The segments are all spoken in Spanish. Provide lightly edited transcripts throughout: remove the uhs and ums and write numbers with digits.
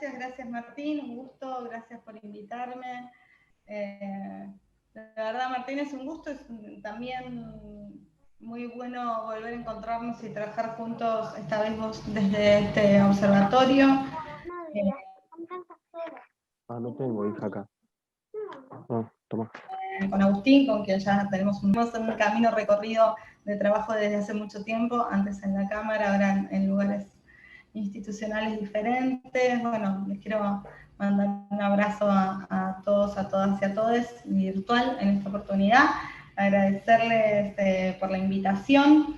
gracias Martín, un gusto, gracias por invitarme. La verdad Martín, es un gusto, es también muy bueno volver a encontrarnos y trabajar juntos, esta vez vos desde este observatorio. No tengo hija acá. No, toma. Con Agustín, con quien ya tenemos un camino recorrido de trabajo desde hace mucho tiempo, antes en la Cámara, ahora en lugares institucionales diferentes. Bueno, les quiero mandar un abrazo a todos, a todas y a todos, virtual en esta oportunidad, agradecerles por la invitación.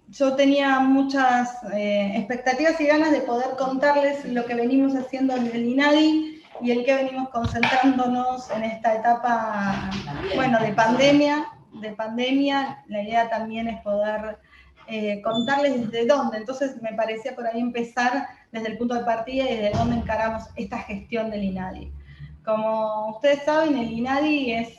Yo tenía muchas expectativas y ganas de poder contarles lo que venimos haciendo desde el INADI y en qué venimos concentrándonos en esta etapa, bueno, de pandemia. La idea también es poder contarles desde dónde. Entonces me parecía por ahí empezar desde el punto de partida y desde dónde encaramos esta gestión del INADI. Como ustedes saben, el INADI es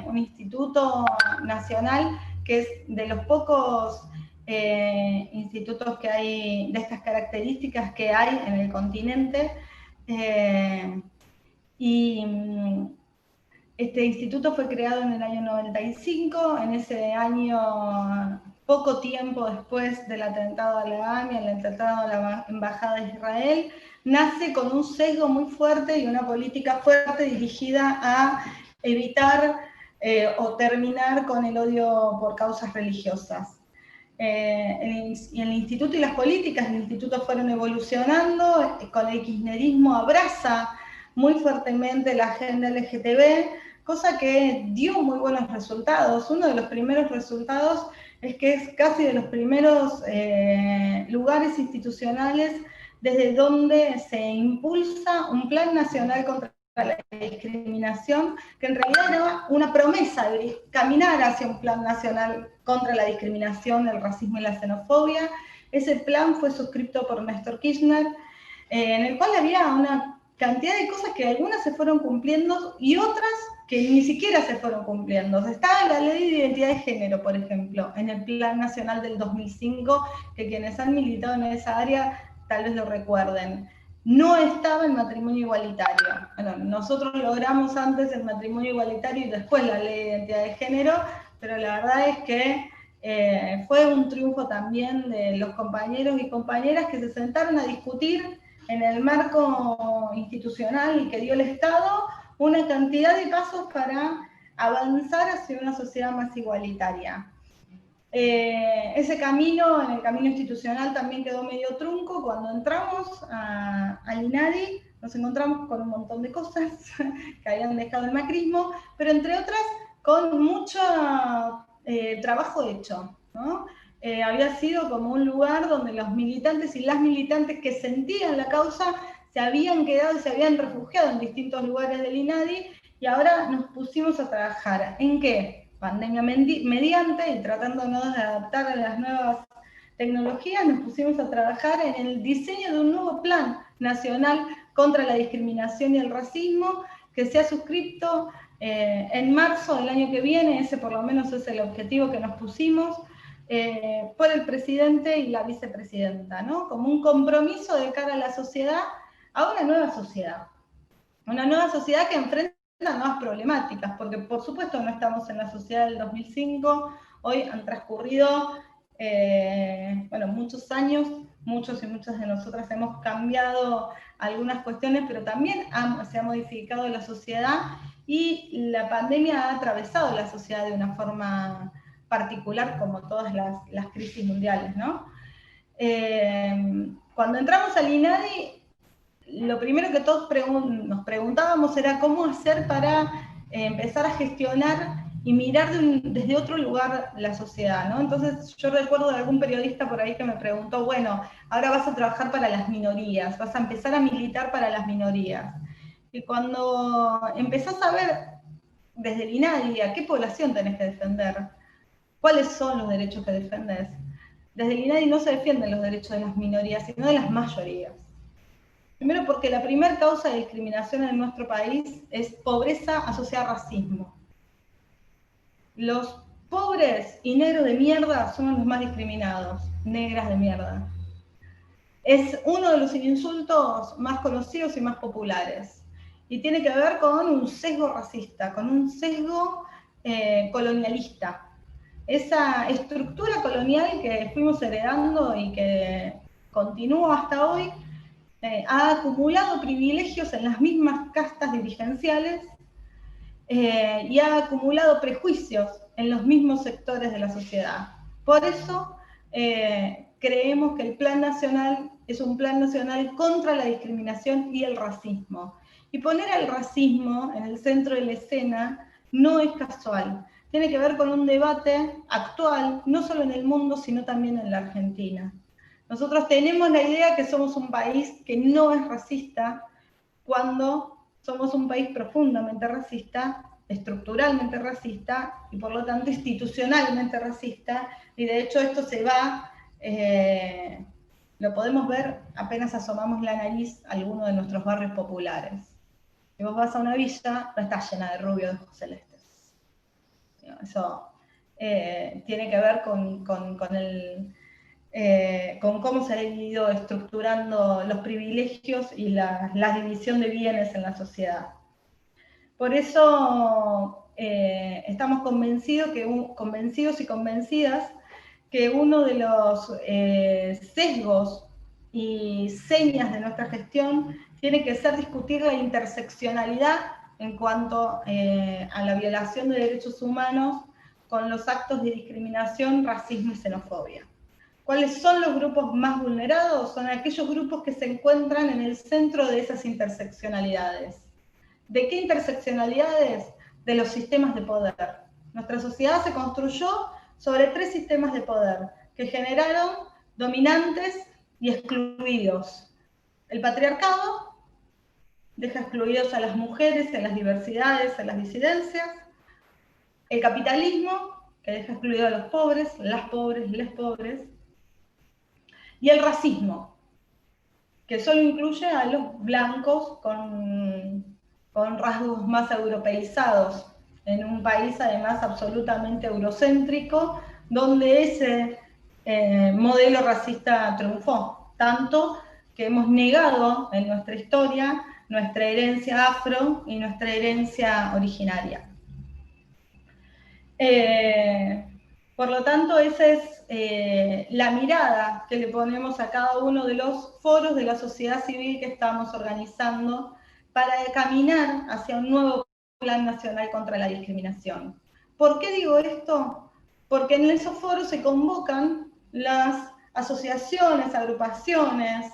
un instituto nacional que es de los pocos institutos que hay de estas características que hay en el continente. Este instituto fue creado en el año 95, en ese año, poco tiempo después del atentado a la AMIA, el atentado a la Embajada de Israel, nace con un sesgo muy fuerte y una política fuerte dirigida a evitar o terminar con el odio por causas religiosas. El instituto y las políticas del instituto fueron evolucionando, con el kirchnerismo abraza muy fuertemente la agenda LGTB, cosa que dio muy buenos resultados. Uno de los primeros resultados es que es casi de los primeros lugares institucionales desde donde se impulsa un plan nacional contra la discriminación, que en realidad era una promesa de caminar hacia un plan nacional contra la discriminación, el racismo y la xenofobia. Ese plan fue suscrito por Néstor Kirchner, en el cual había una cantidad de cosas que algunas se fueron cumpliendo y otras que ni siquiera se fueron cumpliendo. Estaba la Ley de Identidad de Género, por ejemplo, en el Plan Nacional del 2005, que quienes han militado en esa área tal vez lo recuerden. No estaba el matrimonio igualitario. Bueno, nosotros logramos antes el matrimonio igualitario y después la Ley de Identidad de Género, pero la verdad es que fue un triunfo también de los compañeros y compañeras que se sentaron a discutir en el marco institucional que dio el Estado una cantidad de pasos para avanzar hacia una sociedad más igualitaria. Ese camino, en el camino institucional, también quedó medio trunco. Cuando entramos al INADI, nos encontramos con un montón de cosas que habían dejado el macrismo, pero entre otras con mucho trabajo hecho, ¿no? Había sido como un lugar donde los militantes y las militantes que sentían la causa se habían quedado y se habían refugiado en distintos lugares del INADI, y ahora nos pusimos a trabajar. ¿En qué? Pandemia mediante, y tratándonos de adaptar a las nuevas tecnologías, nos pusimos a trabajar en el diseño de un nuevo plan nacional contra la discriminación y el racismo, que se ha suscrito en marzo del año que viene. Ese por lo menos es el objetivo que nos pusimos, por el presidente y la vicepresidenta, ¿no? Como un compromiso de cara a la sociedad, a una nueva sociedad que enfrenta nuevas problemáticas, porque por supuesto no estamos en la sociedad del 2005, hoy han transcurrido bueno, muchos años, muchos y muchas de nosotras hemos cambiado algunas cuestiones, pero también se ha modificado la sociedad, y la pandemia ha atravesado la sociedad de una forma particular, como todas las crisis mundiales, ¿no? Cuando entramos al INADI, lo primero que todos nos preguntábamos era cómo hacer para empezar a gestionar y mirar desde otro lugar la sociedad, ¿no? Entonces yo recuerdo de algún periodista por ahí que me preguntó, bueno, ahora vas a trabajar para las minorías, vas a empezar a militar para las minorías. Y cuando empezás a ver desde el INADI a qué población tenés que defender, cuáles son los derechos que defendés, desde el INADI no se defienden los derechos de las minorías, sino de las mayorías. Primero porque la primera causa de discriminación en nuestro país es pobreza asociada a racismo. Los pobres y negros de mierda son los más discriminados, negras de mierda. Es uno de los insultos más conocidos y más populares. Y tiene que ver con un sesgo racista, con un sesgo colonialista. Esa estructura colonial que fuimos heredando y que continúa hasta hoy, ha acumulado privilegios en las mismas castas dirigenciales y ha acumulado prejuicios en los mismos sectores de la sociedad. Por eso creemos que el Plan Nacional es un plan nacional contra la discriminación y el racismo. Y poner al racismo en el centro de la escena no es casual. Tiene que ver con un debate actual, no solo en el mundo, sino también en la Argentina. Nosotros tenemos la idea que somos un país que no es racista, cuando somos un país profundamente racista, estructuralmente racista y por lo tanto institucionalmente racista, y de hecho esto se va, lo podemos ver apenas asomamos la nariz a alguno de nuestros barrios populares. Si vos vas a una villa, no está llena de rubios de ojos celestes. Eso tiene que ver con cómo se han ido estructurando los privilegios y la división de bienes en la sociedad. Por eso estamos convencidos y convencidas que uno de los sesgos y señas de nuestra gestión tiene que ser discutir la interseccionalidad en cuanto a la violación de derechos humanos con los actos de discriminación, racismo y xenofobia. ¿Cuáles son los grupos más vulnerados? Son aquellos grupos que se encuentran en el centro de esas interseccionalidades. ¿De qué interseccionalidades? De los sistemas de poder. Nuestra sociedad se construyó sobre 3 sistemas de poder que generaron dominantes y excluidos. El patriarcado deja excluidos a las mujeres, en las diversidades, en las disidencias. El capitalismo, que deja excluidos a los pobres, las pobres, les pobres. Y el racismo, que solo incluye a los blancos con rasgos más europeizados, en un país además absolutamente eurocéntrico, donde ese modelo racista triunfó, tanto que hemos negado en nuestra historia nuestra herencia afro y nuestra herencia originaria. Por lo tanto, esa es la mirada que le ponemos a cada uno de los foros de la sociedad civil que estamos organizando para caminar hacia un nuevo Plan Nacional contra la Discriminación. ¿Por qué digo esto? Porque en esos foros se convocan las asociaciones, agrupaciones,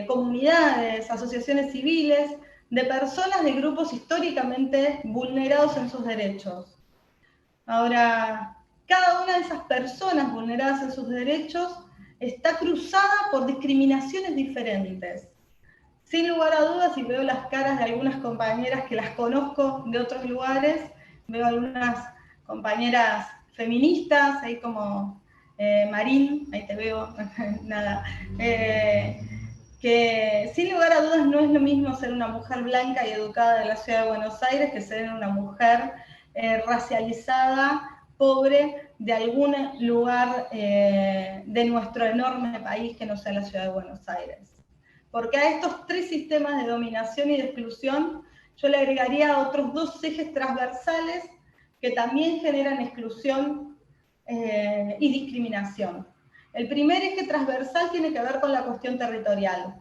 comunidades, asociaciones civiles, de personas de grupos históricamente vulnerados en sus derechos. Ahora, cada una de esas personas vulneradas en sus derechos está cruzada por discriminaciones diferentes. Sin lugar a dudas, y veo las caras de algunas compañeras que las conozco de otros lugares, veo algunas compañeras feministas, ahí como Marín, ahí te veo, nada, que sin lugar a dudas no es lo mismo ser una mujer blanca y educada de la ciudad de Buenos Aires que ser una mujer racializada, pobre, de algún lugar de nuestro enorme país que no sea la ciudad de Buenos Aires. Porque a estos 3 sistemas de dominación y de exclusión, yo le agregaría otros 2 ejes transversales que también generan exclusión y discriminación. El primer eje transversal tiene que ver con la cuestión territorial.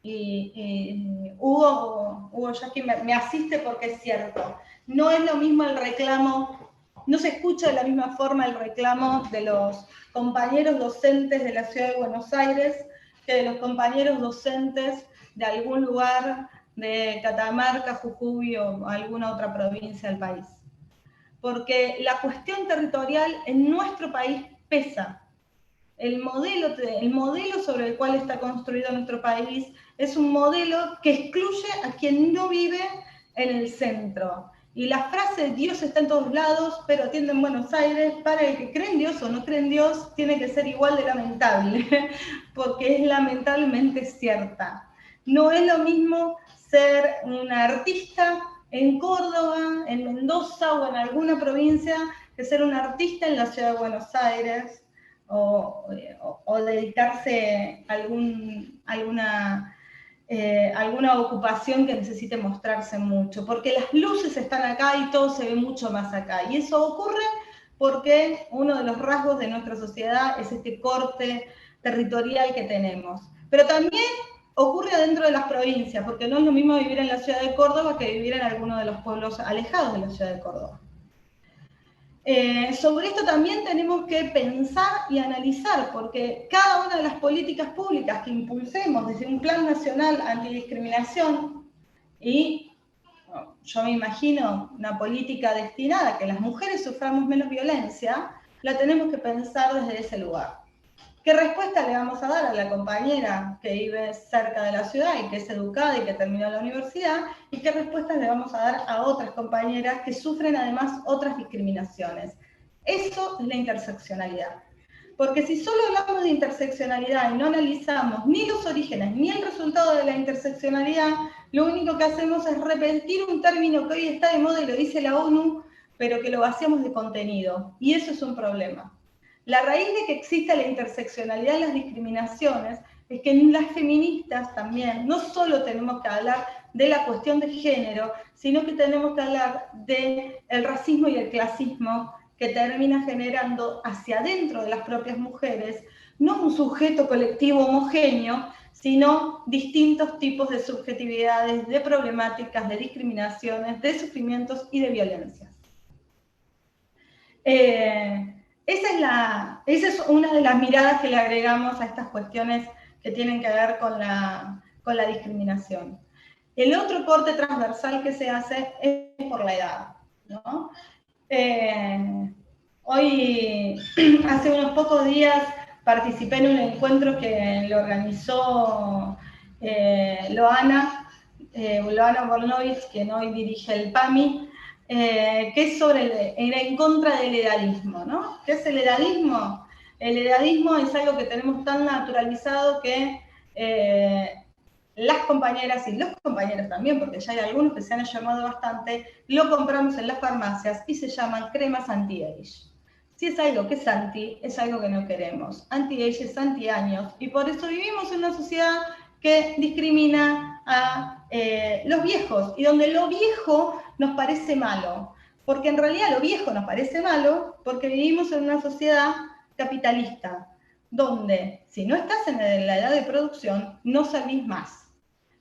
Y Hugo Yaqui me asiste porque es cierto. No es lo mismo el reclamo, no se escucha de la misma forma el reclamo de los compañeros docentes de la ciudad de Buenos Aires que de los compañeros docentes de algún lugar de Catamarca, Jujuy o alguna otra provincia del país. Porque la cuestión territorial en nuestro país pesa. El modelo sobre el cual está construido nuestro país es un modelo que excluye a quien no vive en el centro. Y la frase Dios está en todos lados, pero atiende en Buenos Aires, para el que cree en Dios o no cree en Dios, tiene que ser igual de lamentable, porque es lamentablemente cierta. No es lo mismo ser una artista en Córdoba, en Mendoza o en alguna provincia que ser un artista en la ciudad de Buenos Aires, o dedicarse a alguna ocupación que necesite mostrarse mucho, porque las luces están acá y todo se ve mucho más acá. Y eso ocurre porque uno de los rasgos de nuestra sociedad es este corte territorial que tenemos. Pero también ocurre dentro de las provincias, porque no es lo mismo vivir en la ciudad de Córdoba que vivir en alguno de los pueblos alejados de la ciudad de Córdoba. Sobre esto también tenemos que pensar y analizar, porque cada una de las políticas públicas que impulsemos desde un plan nacional antidiscriminación, y yo me imagino una política destinada a que las mujeres suframos menos violencia, la tenemos que pensar desde ese lugar. ¿Qué respuesta le vamos a dar a la compañera que vive cerca de la ciudad y que es educada y que terminó la universidad? ¿Y qué respuestas le vamos a dar a otras compañeras que sufren además otras discriminaciones? Eso es la interseccionalidad. Porque si solo hablamos de interseccionalidad y no analizamos ni los orígenes ni el resultado de la interseccionalidad, lo único que hacemos es repetir un término que hoy está de moda y lo dice la ONU, pero que lo vaciamos de contenido. Y eso es un problema. La raíz de que exista la interseccionalidad en las discriminaciones es que en las feministas también no solo tenemos que hablar de la cuestión de género, sino que tenemos que hablar del racismo y el clasismo que termina generando hacia adentro de las propias mujeres no un sujeto colectivo homogéneo, sino distintos tipos de subjetividades, de problemáticas, de discriminaciones, de sufrimientos y de violencias. Esa es una de las miradas que le agregamos a estas cuestiones que tienen que ver con la discriminación. El otro corte transversal que se hace es por la edad, ¿no? Hoy, hace unos pocos días, participé en un encuentro que lo organizó Loana Bornovich, quien hoy dirige el PAMI, que es en contra del edadismo, ¿no? ¿Qué es el edadismo? El edadismo es algo que tenemos tan naturalizado que las compañeras y los compañeros también, porque ya hay algunos que se han llamado bastante, lo compramos en las farmacias y se llaman cremas anti-age. Si es algo que es anti, es algo que no queremos. Anti-age es anti-años, y por eso vivimos en una sociedad que discrimina a los viejos, y donde lo viejo nos parece malo, porque en realidad lo viejo nos parece malo porque vivimos en una sociedad capitalista, donde si no estás en la edad de producción, no servís más.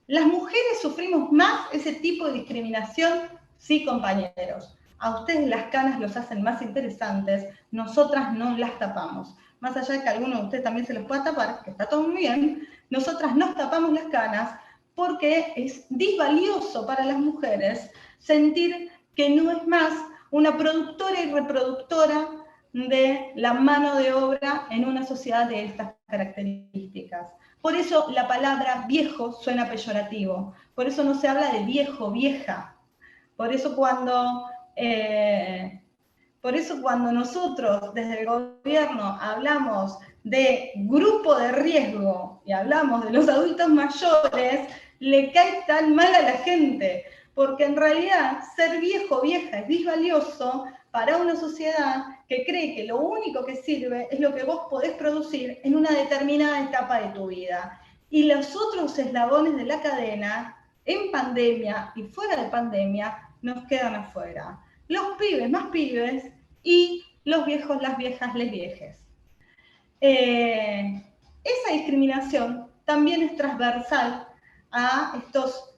Las mujeres sufrimos más ese tipo de discriminación, sí, compañeros. A ustedes las canas los hacen más interesantes, nosotras no las tapamos. Más allá de que a alguno de ustedes también se los pueda tapar, que está todo muy bien, nosotras nos tapamos las canas porque es disvalioso para las mujeres sentir que no es más una productora y reproductora de la mano de obra en una sociedad de estas características. Por eso la palabra viejo suena peyorativo, por eso no se habla de viejo, vieja. Por eso cuando nosotros desde el gobierno hablamos de grupo de riesgo y hablamos de los adultos mayores, le cae tan mal a la gente, porque en realidad ser viejo o vieja es disvalioso para una sociedad que cree que lo único que sirve es lo que vos podés producir en una determinada etapa de tu vida. Y los otros eslabones de la cadena, en pandemia y fuera de pandemia, nos quedan afuera. Los pibes más pibes y los viejos, las viejas, les viejes. Esa discriminación también es transversal a estos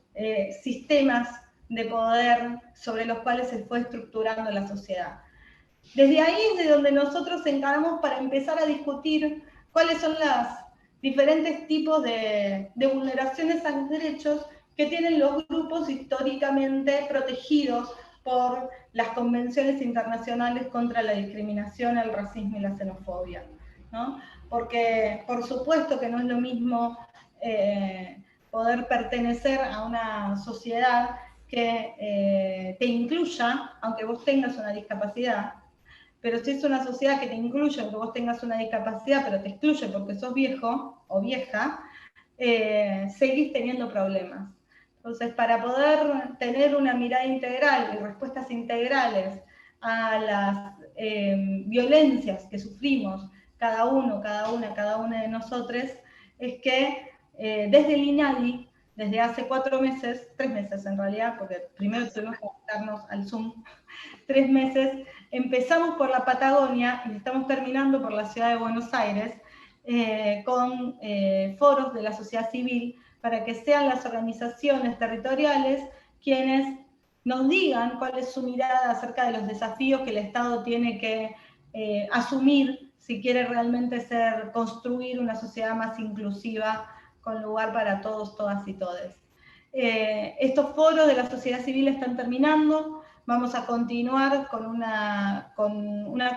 sistemas de poder sobre los cuales se fue estructurando la sociedad. Desde ahí es de donde nosotros encaramos para empezar a discutir cuáles son los diferentes tipos de vulneraciones a los derechos que tienen los grupos históricamente protegidos por las convenciones internacionales contra la discriminación, el racismo y la xenofobia, ¿no? Porque por supuesto que no es lo mismo poder pertenecer a una sociedad que te incluya, aunque vos tengas una discapacidad, pero si es una sociedad que te incluye, aunque vos tengas una discapacidad, pero te excluye porque sos viejo o vieja, seguís teniendo problemas. Entonces, para poder tener una mirada integral y respuestas integrales a las violencias que sufrimos cada una de nosotros, es que desde el INADI, desde hace 4 meses, 3 meses en realidad, porque primero tuvimos que adaptarnos al Zoom, 3 meses, empezamos por la Patagonia y estamos terminando por la ciudad de Buenos Aires, con foros de la sociedad civil, para que sean las organizaciones territoriales quienes nos digan cuál es su mirada acerca de los desafíos que el Estado tiene que asumir si quiere realmente construir una sociedad más inclusiva, con lugar para todos, todas y todes. Estos foros de la sociedad civil están terminando. Vamos a continuar con una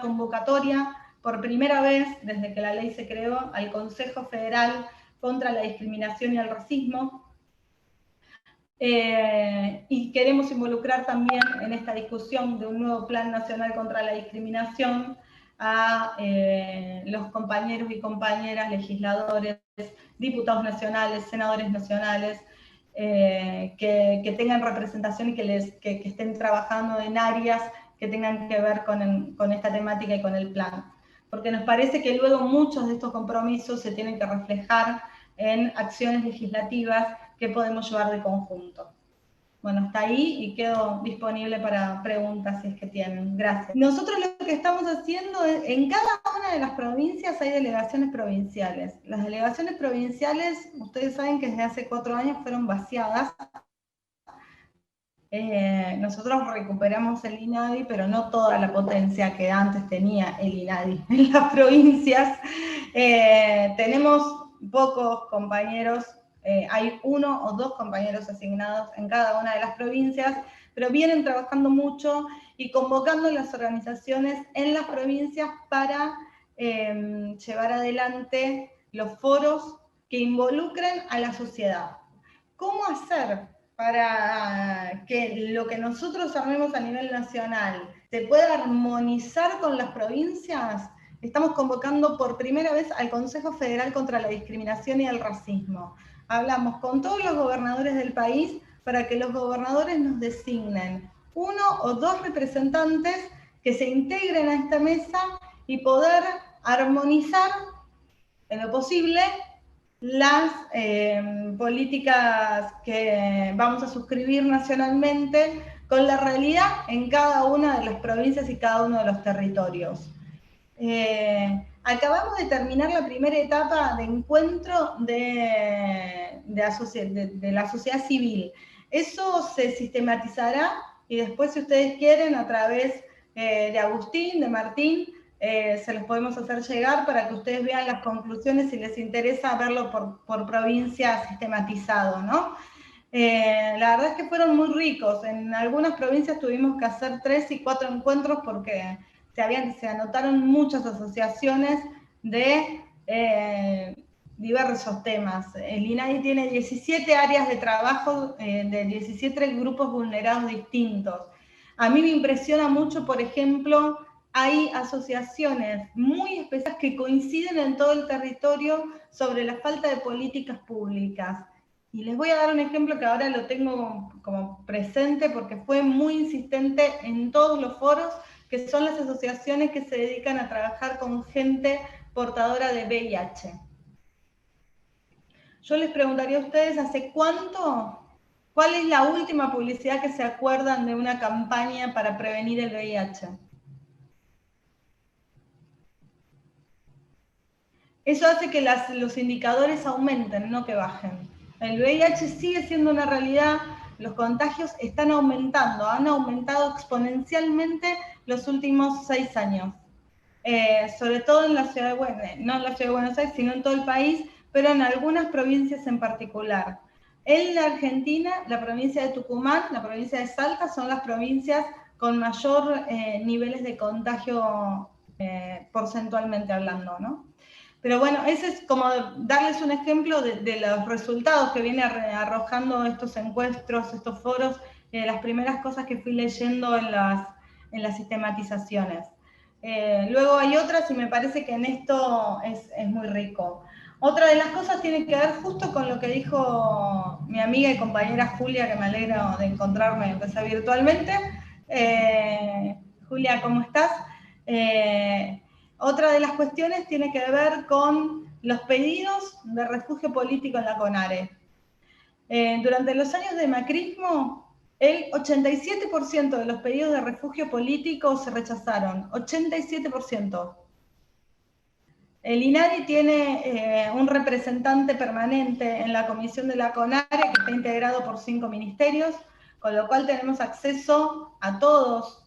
convocatoria por primera vez desde que la ley se creó al Consejo Federal contra la Discriminación y el Racismo. Y queremos involucrar también en esta discusión de un nuevo Plan Nacional contra la Discriminación a los compañeros y compañeras legisladores, diputados nacionales, senadores nacionales, que tengan representación y que estén trabajando en áreas que tengan que ver con esta temática y con el plan. Porque nos parece que luego muchos de estos compromisos se tienen que reflejar en acciones legislativas que podemos llevar de conjunto. Bueno, hasta ahí y quedo disponible para preguntas si es que tienen. Gracias. Nosotros lo que estamos haciendo es, en cada una de las provincias hay delegaciones provinciales. Las delegaciones provinciales, ustedes saben que desde hace 4 años fueron vaciadas. Nosotros recuperamos el INADI, pero no toda la potencia que antes tenía el INADI en las provincias. Tenemos pocos compañeros, hay 1 o 2 compañeros asignados en cada una de las provincias, pero vienen trabajando mucho y convocando las organizaciones en las provincias para llevar adelante los foros que involucren a la sociedad. ¿Cómo hacer para que lo que nosotros armemos a nivel nacional se pueda armonizar con las provincias? Estamos convocando por primera vez al Consejo Federal contra la Discriminación y el Racismo. Hablamos con todos los gobernadores del país para que los gobernadores nos designen 1 o 2 representantes que se integren a esta mesa y poder armonizar en lo posible las políticas que vamos a suscribir nacionalmente con la realidad en cada una de las provincias y cada uno de los territorios. Acabamos de terminar la primera etapa de encuentro de la sociedad civil. Eso se sistematizará y después, si ustedes quieren, a través de Agustín, de Martín, se los podemos hacer llegar para que ustedes vean las conclusiones si les interesa verlo por provincia sistematizado, ¿no? La verdad es que fueron muy ricos. En algunas provincias tuvimos que hacer 3 y 4 encuentros porque se anotaron muchas asociaciones de diversos temas. El INADI tiene 17 áreas de trabajo de 17 grupos vulnerados distintos. A mí me impresiona mucho, por ejemplo, hay asociaciones muy especiales que coinciden en todo el territorio sobre la falta de políticas públicas. Y les voy a dar un ejemplo que ahora lo tengo como presente porque fue muy insistente en todos los foros, que son las asociaciones que se dedican a trabajar con gente portadora de VIH. Yo les preguntaría a ustedes, ¿hace cuánto? ¿Cuál es la última publicidad que se acuerdan de una campaña para prevenir el VIH? Eso hace que los indicadores aumenten, no que bajen. El VIH sigue siendo una realidad, los contagios están aumentando, han aumentado exponencialmente los últimos 6 años. Sobre todo en la ciudad de Buenos Aires, no en la ciudad de Buenos Aires, sino en todo el país, pero en algunas provincias en particular. En la Argentina, la provincia de Tucumán, la provincia de Salta, son las provincias con mayor niveles de contagio porcentualmente hablando, ¿no? Pero bueno, ese es como darles un ejemplo de los resultados que viene arrojando estos encuentros, estos foros, las primeras cosas que fui leyendo en las sistematizaciones. Luego hay otras y me parece que en esto es muy rico. Otra de las cosas tiene que ver justo con lo que dijo mi amiga y compañera Julia, que me alegro de encontrarme, aunque sea virtualmente. Julia, ¿cómo estás? Otra de las cuestiones tiene que ver con los pedidos de refugio político en la CONARE. Durante los años de macrismo, el 87% de los pedidos de refugio político se rechazaron, 87%. El INADI tiene un representante permanente en la comisión de la CONARE que está integrado por 5 ministerios, con lo cual tenemos acceso a todos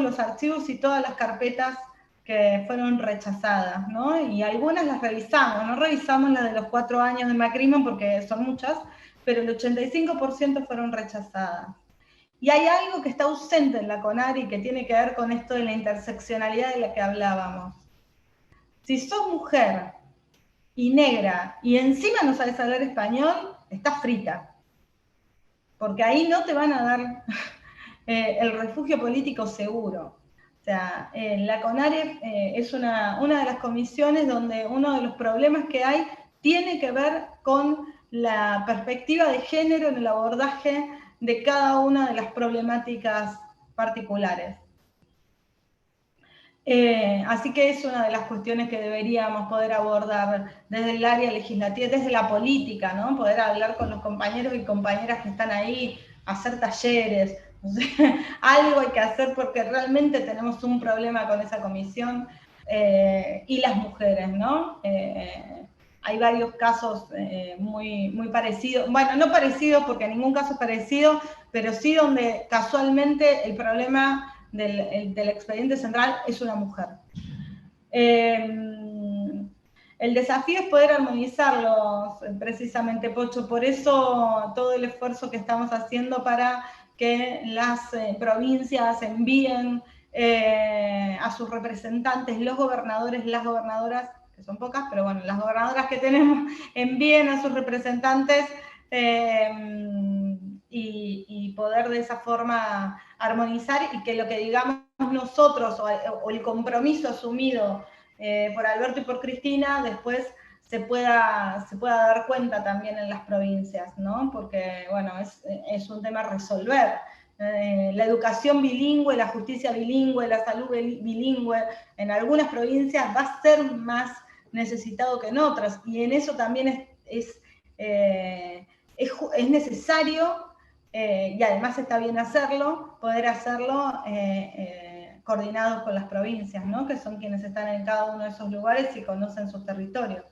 los archivos y todas las carpetas que fueron rechazadas, ¿no? Y algunas las revisamos, no revisamos las de los 4 años de macrismo porque son muchas, pero el 85% fueron rechazadas. Y hay algo que está ausente en la CONARE y que tiene que ver con esto de la interseccionalidad de la que hablábamos. Si sos mujer y negra y encima no sabes hablar español, estás frita. Porque ahí no te van a dar el refugio político seguro. O sea, la CONARE es una de las comisiones donde uno de los problemas que hay tiene que ver con la perspectiva de género en el abordaje de cada una de las problemáticas particulares. Así que es una de las cuestiones que deberíamos poder abordar desde el área legislativa, desde la política, ¿no? Poder hablar con los compañeros y compañeras que están ahí, hacer talleres, o sea, algo hay que hacer porque realmente tenemos un problema con esa comisión y las mujeres, ¿no? Hay varios casos muy parecidos, bueno, no parecidos porque ningún caso es parecido, pero sí donde casualmente el problema del expediente central es una mujer. El desafío es poder armonizarlos, precisamente, Pocho, por eso todo el esfuerzo que estamos haciendo para que las provincias envíen a sus representantes, los gobernadores, las gobernadoras, que son pocas, pero bueno, las gobernadoras que tenemos envíen a sus representantes y poder de esa forma armonizar y que lo que digamos nosotros o el compromiso asumido por Alberto y por Cristina después se pueda dar cuenta también en las provincias, ¿no? Porque, bueno, es un tema a resolver. La educación bilingüe, la justicia bilingüe, la salud bilingüe, en algunas provincias va a ser más necesitado que en otras, y en eso también es necesario, y además está bien hacerlo, poder hacerlo coordinados con las provincias, ¿no? Que son quienes están en cada uno de esos lugares y conocen sus territorios.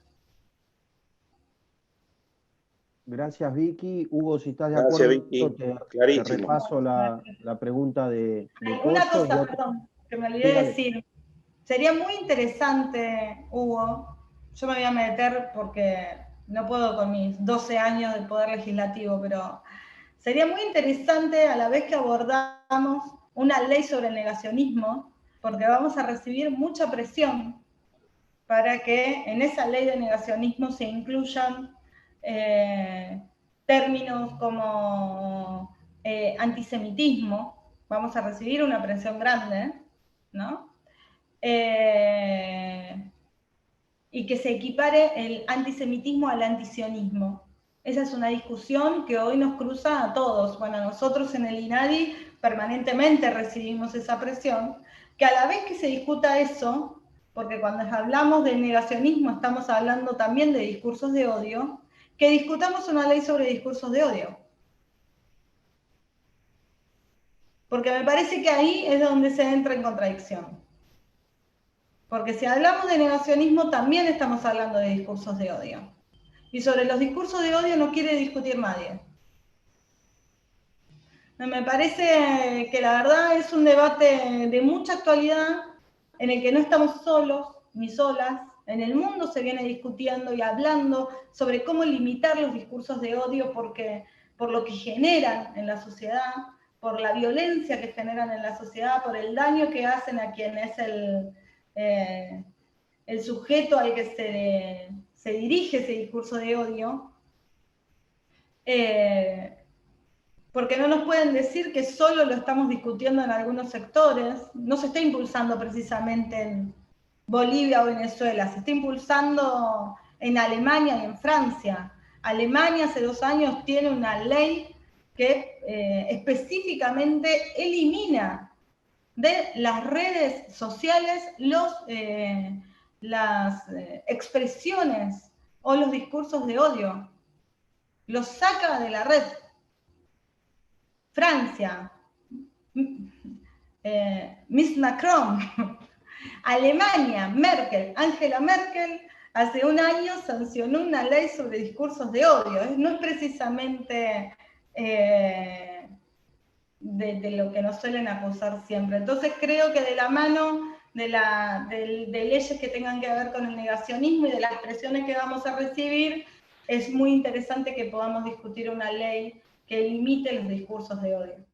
Gracias, Vicky. Hugo, si estás de acuerdo, Vicky. te repaso la pregunta de Una Pocho. cosa, perdón, que me olvidé de decir. Sería muy interesante, Hugo, yo me voy a meter porque no puedo con mis 12 años de poder legislativo, pero sería muy interesante a la vez que abordamos una ley sobre el negacionismo, porque vamos a recibir mucha presión para que en esa ley de negacionismo se incluyan términos como antisemitismo. Vamos a recibir una presión grande, ¿no? Y que se equipare el antisemitismo al antisionismo. Esa es una discusión que hoy nos cruza a todos. Bueno, nosotros en el INADI permanentemente recibimos esa presión, que a la vez que se discuta eso, porque cuando hablamos de negacionismo estamos hablando también de discursos de odio, que discutamos una ley sobre discursos de odio. Porque me parece que ahí es donde se entra en contradicción. Porque si hablamos de negacionismo, también estamos hablando de discursos de odio. Y sobre los discursos de odio no quiere discutir nadie. Me parece que la verdad es un debate de mucha actualidad, en el que no estamos solos ni solas. En el mundo se viene discutiendo y hablando sobre cómo limitar los discursos de odio por lo que generan en la sociedad, por la violencia que generan en la sociedad, por el daño que hacen a quien es el sujeto al que se dirige ese discurso de odio, porque no nos pueden decir que solo lo estamos discutiendo en algunos sectores. No se está impulsando precisamente en Bolivia o Venezuela, se está impulsando en Alemania y en Francia. Alemania hace 2 años tiene una ley que específicamente elimina de las redes sociales las expresiones o los discursos de odio. Los saca de la red. Francia, Miss Macron, Alemania, Angela Merkel, hace un año sancionó una ley sobre discursos de odio. No es precisamente de lo que nos suelen acusar siempre. Entonces creo que de la mano de leyes que tengan que ver con el negacionismo y de las presiones que vamos a recibir, es muy interesante que podamos discutir una ley que limite los discursos de odio.